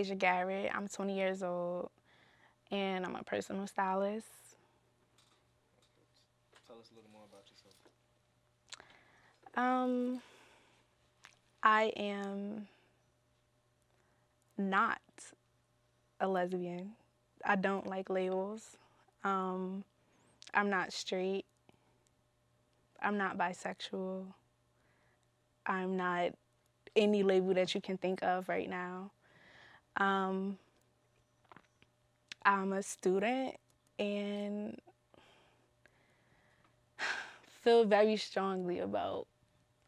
Deja Garrett. I'm 20 years old, and I'm a personal stylist. Tell us a little more about yourself. Um, I am not a lesbian. I don't like labels. Um, I'm not straight. I'm not bisexual. I'm not any label that you can think of right now. Um, I'm a student and feel very strongly about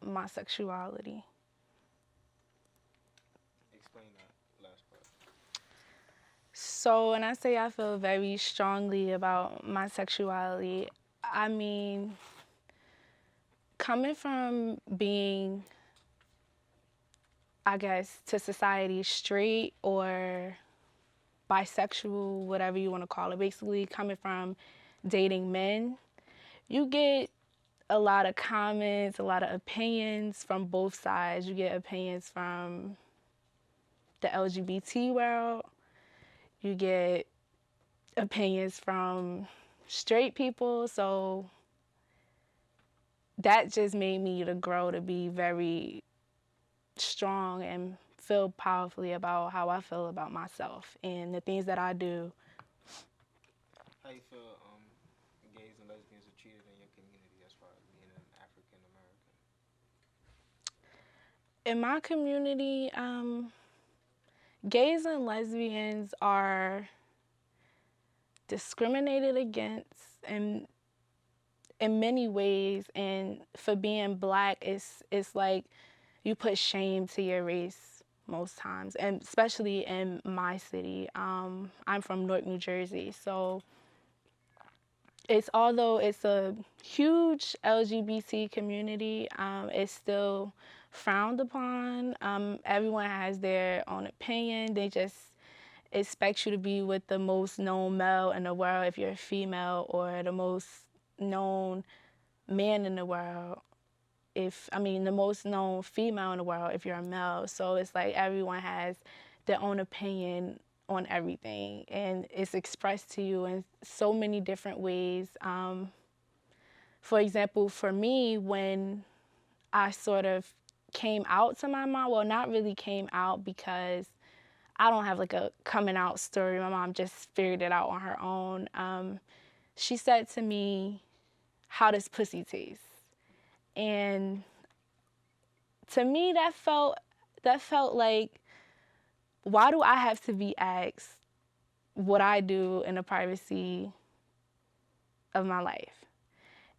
my sexuality. Explain that last part. So when I say I feel very strongly about my sexuality, I mean coming from being, I guess, to society straight or bisexual, whatever you want to call it, basically coming from dating men, you get a lot of comments, a lot of opinions from both sides. You get opinions from the LGBT world, you get opinions from straight people. So that just made me to grow to be very strong and feel powerfully about how I feel about myself and the things that I do. How you feel gays and lesbians are treated in your community as far as being an African American? In my community, gays and lesbians are discriminated against in many ways, and for being black, it's like you put shame to your race most times, and especially in my city. I'm from Newark, New Jersey, so it's although it's a huge LGBT community, it's still frowned upon. Everyone has their own opinion. They just expect you to be with the most known male in the world if you're a female, or the most known man in the world if I mean the most known female in the world if you're a male. So it's like everyone has their own opinion on everything, and it's expressed to you in so many different ways. For example, for me, when I sort of came out to my mom, well, not really came out because I don't have like a coming out story. My mom just figured it out on her own. She said to me, "How does pussy taste?" And to me, that felt like, why do I have to be asked what I do in the privacy of my life?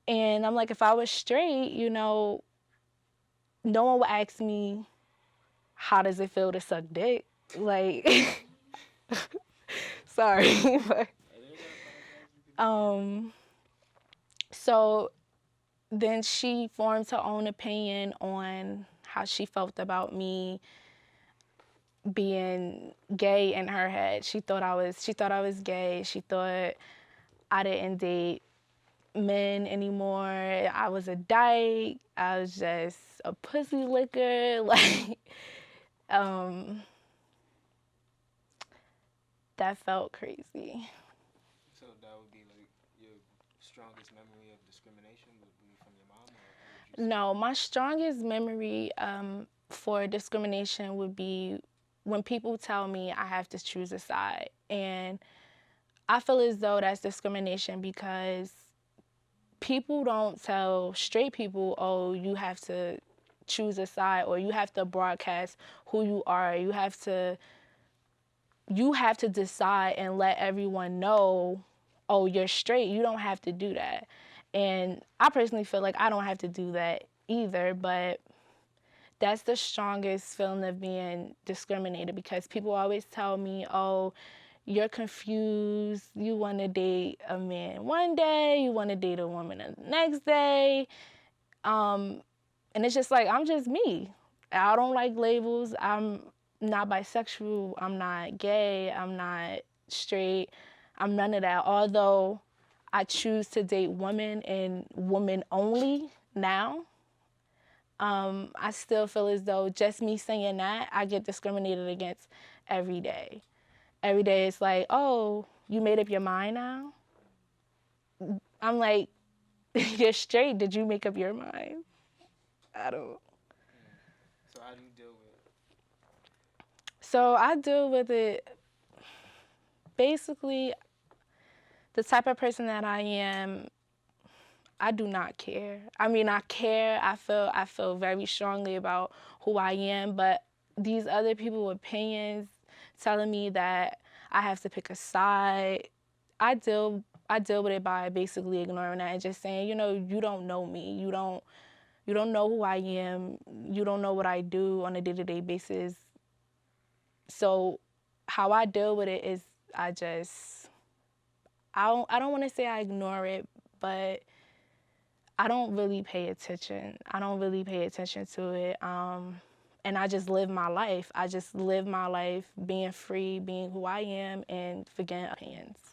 And I'm like, if I was straight, no one would ask me, how does it feel to suck dick? Like, sorry, but I didn't gotta apologize. You could. um, so then she formed her own opinion on how she felt about me being gay in her head. She thought I was gay. She thought I didn't date men anymore. I was a dyke. I was just a pussy licker. Like, um, that felt crazy. So that would be like your strongest memory of discrimination would be from your mom, or what would you say? No, my strongest memory for discrimination would be when people tell me I have to choose a side. And I feel as though that's discrimination because people don't tell straight people, oh, you have to choose a side, or you have to broadcast who you are. You have to decide and let everyone know, oh, you're straight. You don't have to do that. And I personally feel like I don't have to do that either, but that's the strongest feeling of being discriminated, because people always tell me, oh, you're confused. You want to date a man one day, you want to date a woman the next day. Um, and it's just like, I'm just me. I don't like labels. I'm not bisexual. I'm not gay. I'm not straight. I'm none of that. Although I choose to date women and women only now, I still feel as though just me saying that, I get discriminated against every day. Every day it's like, oh, you made up your mind now? I'm like, you're straight. Did you make up your mind? I don't. Mm. So how do you deal with it? So I deal with it basically the type of person that I am. I do not care. I mean, I care. I feel very strongly about who I am, but these other people's opinions telling me that I have to pick a side, I deal with it by basically ignoring that and just saying, you don't know me. You don't know who I am. You don't know what I do on a day-to-day basis. So how I deal with it is I just I don't want to say I ignore it, but I don't really pay attention. I don't really pay attention to it. And I just live my life. I just live my life being free, being who I am, and forgetting opinions.